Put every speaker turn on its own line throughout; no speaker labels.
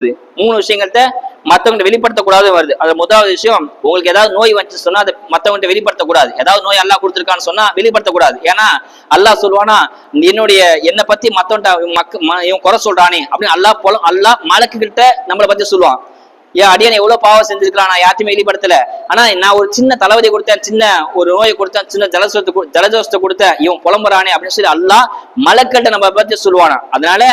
மூணு விஷயங்கள்ட்ட மத்தவங்க வெளிப்படுத்தக்கூடாது வருது. அது முதலாவது விஷயம், உங்களுக்கு ஏதாவது நோய் வந்து சொன்னா அதை மத்தவங்க வெளிப்படுத்தக்கூடாது. ஏதாவது நோய் அல்லாஹ் கொடுத்திருக்கான்னு சொன்னா வெளிப்படுத்தக்கூடாது. ஏன்னா அல்லாஹ் சொல்லுவானா, என்னை பத்தி மத்தவன்ட்ட இவன் குறை சொல்றானே அப்படின்னு அல்லாஹ் மலக்குகிட்ட நம்மளை பத்தி சொல்லுவான். ஏன் அடியன் எவ்வளவு பாவம் செஞ்சிருக்கலாம், நான் யாத்தையுமே வெளிப்படுத்தல. ஆனா நான் ஒரு சின்ன தலைவலி கொடுத்தேன், சின்ன ஒரு நோயை கொடுத்தேன், சின்ன ஜலதோஷத்தை கொடுத்தேன், இவன் புலம்புறானே அப்படின்னு சொல்லி அல்லாஹ் மலக்கிட்ட நம்ம பத்தி சொல்லுவானா. அதனால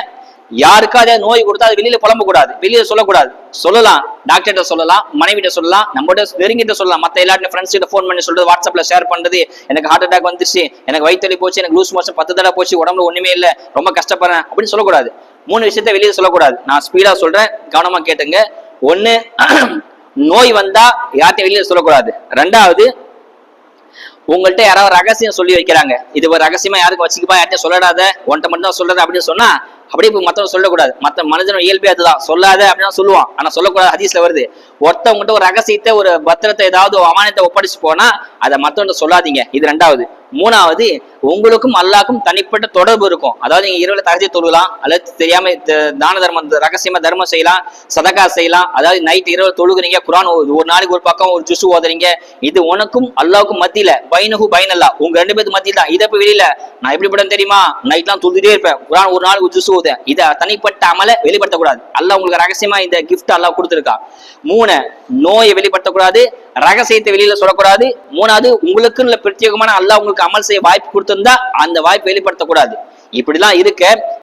யாருக்கா அதே நோய் கொடுத்தா அது வெளியில புலம்ப கூடாது, வெளியில சொல்லக்கூடாது. சொல்லலாம், டாக்டர்கிட்ட சொல்லலாம், மனைவிட்ட சொல்லலாம், நம்மகிட்ட நெருங்கிட்ட சொல்லலாம். மத்த எல்லாரும் ஃப்ரெண்ட்ஸ் கிட்ட ஃபோன் பண்ணி சொல்றது, வாட்ஸ்அப்ல ஷேர் பண்றது, எனக்கு ஹார்ட் அட்டாக் வந்துருச்சு, எனக்கு வயிற்று போச்சு, எனக்கு லூஸ் மோஷன் 10 தடவை போச்சு, உடம்புல ஒண்ணுமே இல்லை, ரொம்ப கஷ்டப்படுறேன் அப்படின்னு சொல்லக்கூடாது. மூணு விஷயத்த வெளியில சொல்லக்கூடாது. நான் ஸ்பீடா சொல்றேன், கவனமா கேட்டுங்க. ஒண்ணு, நோய் வந்தா யார்ட்டையும் வெளியில சொல்லக்கூடாது. ரெண்டாவது, உங்கள்கிட்ட யாராவது ரகசியம் சொல்லி வைக்கிறாங்க, இது ஒரு ரகசியமா யாருக்கும் வச்சுக்கப்பா, யார்ட்டையும் சொல்லடாத, உன்ட்ட மட்டும் தான் சொல்றது அப்படின்னு சொன்னா அப்படியே இப்ப மத்தவங்க சொல்லக்கூடாது. மத்த மனிதனோட இயல்பே அதுதான், சொல்லாத அப்படின்னு சொல்லுவான், ஆனா சொல்லக்கூடாது. ஹதீஸ்ல வருது, ஒருத்தவங்ககிட்ட ஒரு ரகசியத்தை, ஒரு பத்திரத்தை, ஏதாவது அமானத்தை ஒப்படைச்சு போனா அதை மத்தவங்க சொல்லாதீங்க. இது ரெண்டாவது. மூணாவது, உங்களுக்கும் அல்லாஹ்க்கும் தனிப்பட்ட தொடர்பு இருக்கும். அதாவது நீங்க இரவுல தஹஜ்ஜுத் தொழுகலாம், அல்லது தெரியாம தான தர்மம், ரகசியமா தர்மம் செய்யலாம், சதகா செய்யலாம். அதாவது நைட் இரவு தொழுகுறீங்க, குர்ஆன் ஒரு நாளைக்கு ஒரு பக்கம் ஒரு ஜுஸ் ஓதுறீங்க, இது உனக்கும் அல்லாஹ்வுக்கும் மத்தியில, பைனஹு பைனல்லாஹ், உங்க ரெண்டு பேருக்கு மத்தியில தான். இதை போய் வெளியில நான் எப்படி படம் தெரியுமா, நைட்லாம் தொழுதுட்டே இருப்பேன், குர்ஆன் ஒரு நாளைக்கு ஜுஸ் ஓத, இதை தனிப்பட்ட அமலை வெளிப்படுத்தக்கூடாது. அல்லாஹ் உங்களுக்கு ரகசியமா இந்த கிஃப்ட் அல்லாஹ் கொடுத்துருக்கா. மூணு, நோயை வெளிப்படுத்தக்கூடாது, ரகசியத்தை வெளியில சொல்லக்கூடாது. மூணாவது, உங்களுக்குன்னு பிரத்யேகமான அல்லாஹ் உங்களுக்கு அமல் செய்ய வாய்ப்பு கொடுத்திருந்தா அந்த வாய்ப்பு வெளிப்படுத்தக்கூடாது. இப்படிலாம் இருக்க